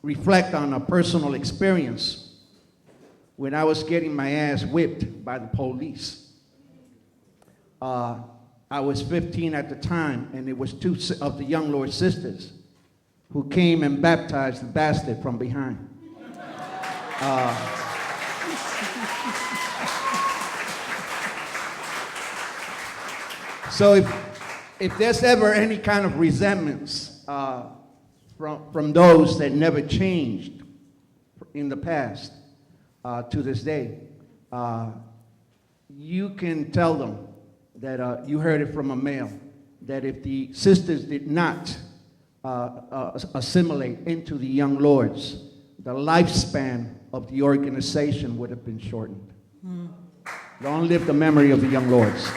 reflect on a personal experience when I was getting my ass whipped by the police. I was 15 at the time, and it was two of the young Lord sisters who came and baptized the bastard from behind. So if there's ever any kind of resentments from those that never changed in the past to this day, you can tell them that you heard it from a male, that if the sisters did not assimilate into the young lords, the lifespan of the organization would have been shortened. Long live the memory of the young lords.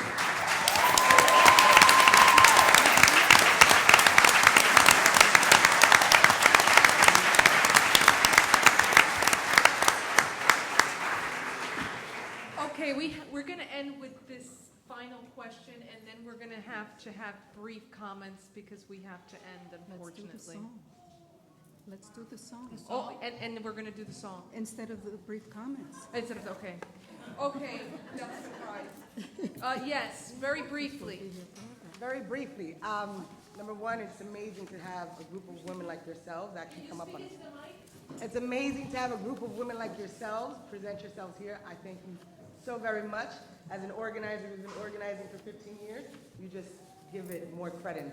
We're going to end with this final question, and then we're going to have brief comments because we have to end, unfortunately. Let's do the song. Oh, and we're going to do the song. Instead of the brief comments. Instead of, okay. Okay, that's a surprise. Yes, very briefly. Very briefly. Number one, it's amazing to have a group of women like yourselves actually come up on it. It's amazing to have a group of women like yourselves present yourselves here. I thank you so very much. As an organizer who's been organizing for 15 years, you just give it more credit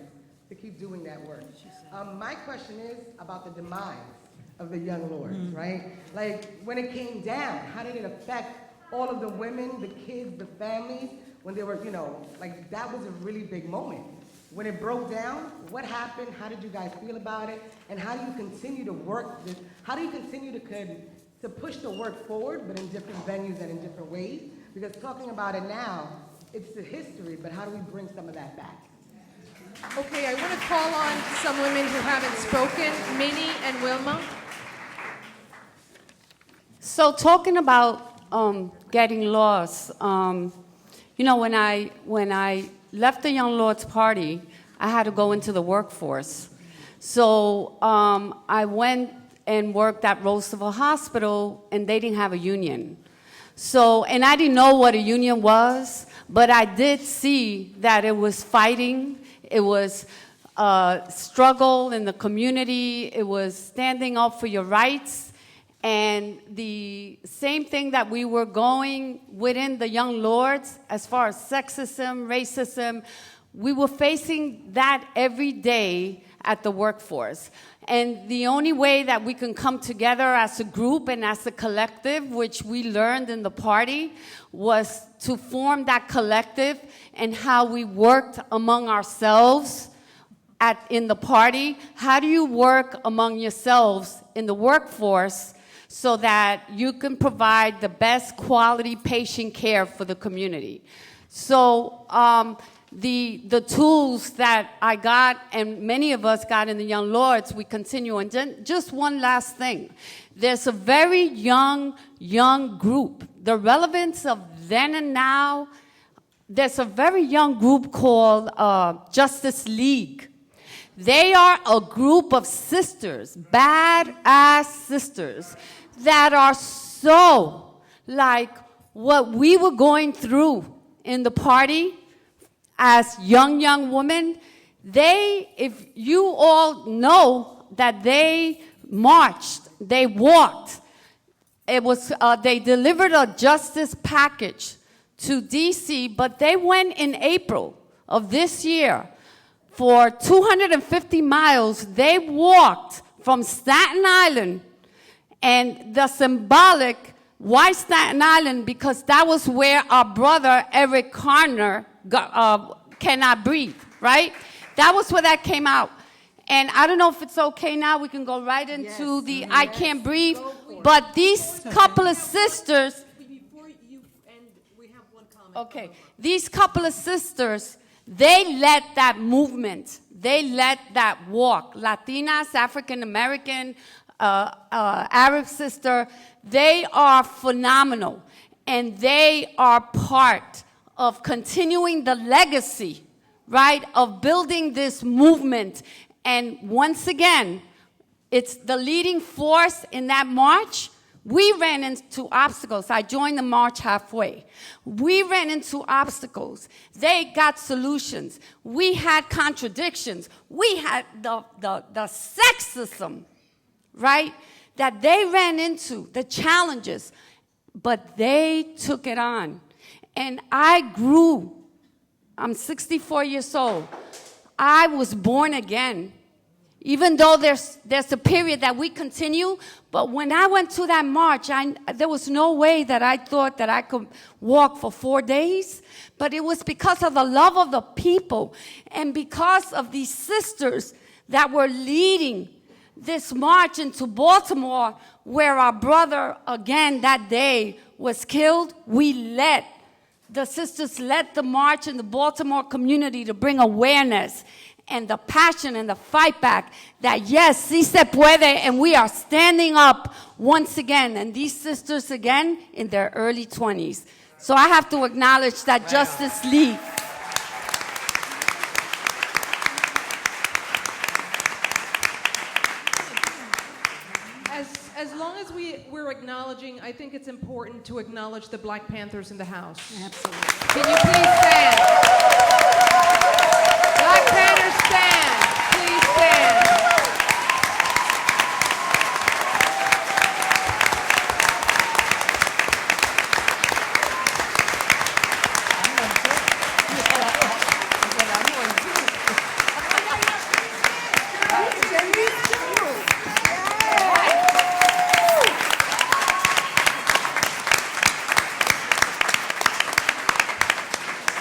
to keep doing that work. My question is about the demise of the young lords, right? Like, when it came down, how did it affect all of the women, the kids, the families, when they were, like, that was a really big moment. When it broke down, what happened? How did you guys feel about it? And how do you continue to work this? How do you continue to push the work forward, but in different venues and in different ways? Because talking about it now, it's the history, but how do we bring some of that back? Okay, I want to call on some women who haven't spoken, Minnie and Wilma. So talking about getting lost, when I left the Young Lords Party, I had to go into the workforce. So I went and worked at Roosevelt Hospital, and they didn't have a union. So, and I didn't know what a union was, but I did see that it was fighting, it was struggle in the community, it was standing up for your rights, and the same thing that we were going within the Young Lords, as far as sexism, racism, we were facing that every day at the workforce. And the only way that we can come together as a group and as a collective, which we learned in the party, was to form that collective and how we worked among ourselves in the party. How do you work among yourselves in the workforce so that you can provide the best quality patient care for the community? So the tools that I got, and many of us got in the Young Lords, we continue. And then just one last thing. There's a very young group. The relevance of then and now, there's a very young group called Justice League. They are a group of sisters, badass sisters, that are so like what we were going through in the party as young women. If you all know that they marched, they walked. It was, they delivered a justice package to DC, but they went in April of this year for 250 miles. They walked from Staten Island, and the symbolic, why Staten Island? Because that was where our brother Eric Garner cannot breathe, right? That was where that came out. And I don't know if it's okay now, we can go right into I can't breathe. But these couple of sisters. Before you end, we have one comment. Okay, these couple of sisters, they led that movement. They led that walk. Latinas, African American, Arab sister, they are phenomenal. And they are part of continuing the legacy, right, of building this movement. And once again, it's the leading force in that march. We ran into obstacles. I joined the march halfway. We ran into obstacles. They got solutions. We had contradictions. We had the sexism, right, that they ran into, the challenges, but they took it on. And I grew. I'm 64 years old. I was born again. Even though there's a period that we continue, but when I went to that march, there was no way that I thought that I could walk for 4 days. But it was because of the love of the people and because of these sisters that were leading this march into Baltimore, where our brother, again, that day was killed. The sisters led the march in the Baltimore community to bring awareness and the passion and the fight back that, yes, sí se puede, and we are standing up once again. And these sisters, again, in their early 20s. So I have to acknowledge that Justice League. As long as we're acknowledging, I think it's important to acknowledge the Black Panthers in the House. Absolutely. Can you please stand? Black Panthers, stand. Please stand.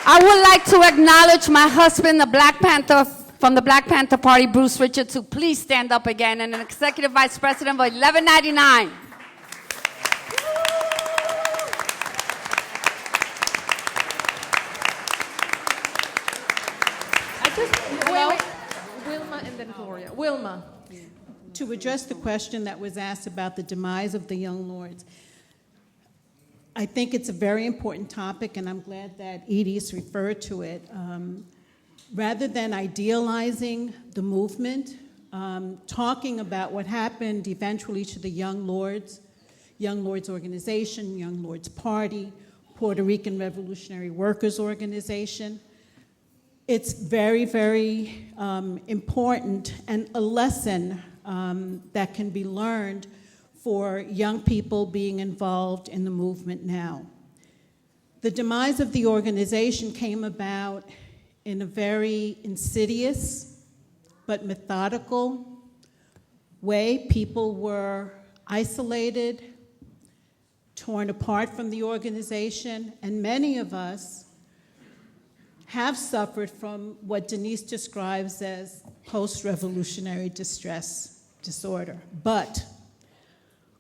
I would like to acknowledge my husband, the Black Panther, from the Black Panther Party, Bruce Richards, who please stand up again, and an executive vice president of 1199. Wilma and then Gloria. Wilma. To address the question that was asked about the demise of the Young Lords, I think it's a very important topic, and I'm glad that Edie's referred to it. Rather than idealizing the movement, talking about what happened eventually to the Young Lords Organization, Young Lords Party, Puerto Rican Revolutionary Workers Organization, it's very, very important and a lesson that can be learned for young people being involved in the movement now. The demise of the organization came about in a very insidious but methodical way. People were isolated, torn apart from the organization, and many of us have suffered from what Denise describes as post-revolutionary distress disorder. But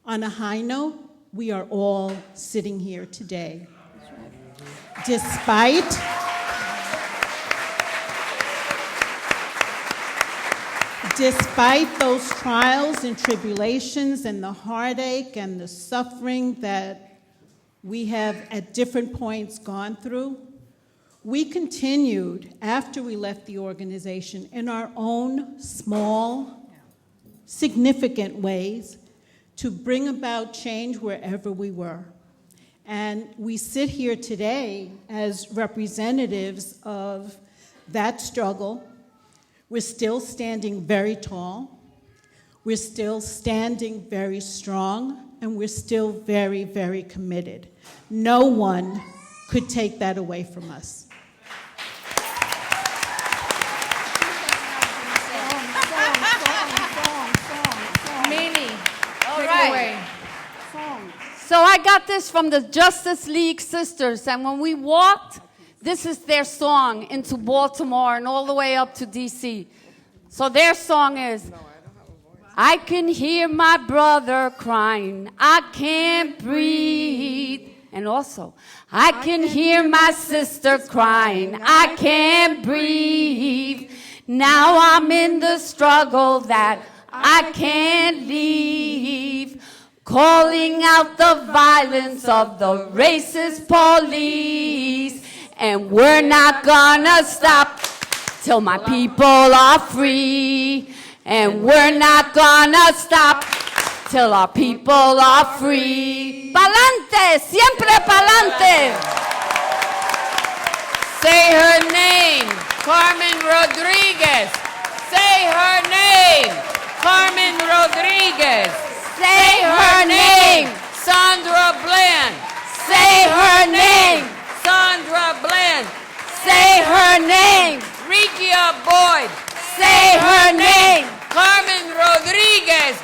on a high note, we are all sitting here today. Despite those trials and tribulations and the heartache and the suffering that we have at different points gone through, we continued after we left the organization in our own small, significant ways to bring about change wherever we were. And we sit here today as representatives of that struggle. We're still standing very tall. We're still standing very strong, and we're still very, very committed. No one could take that away from us. So I got this from the Justice League sisters, and when we walked, this is their song into Baltimore and all the way up to D.C. So their song is, I can hear my brother crying, I can't breathe. And also, I can hear my sister crying, I can't breathe. Now I'm in the struggle that I can't leave. Calling out the violence of the racist police. And we're not gonna stop till my people are free. And we're not gonna stop till our people are free. Pa'lante, siempre pa'lante. Say her name, Carmen Rodriguez. Say her name, Carmen Rodriguez. Say her name, Sandra Bland. Say her name, Sandra Bland. Say her name, Rikia Boyd. Say her name, Carmen Rodriguez.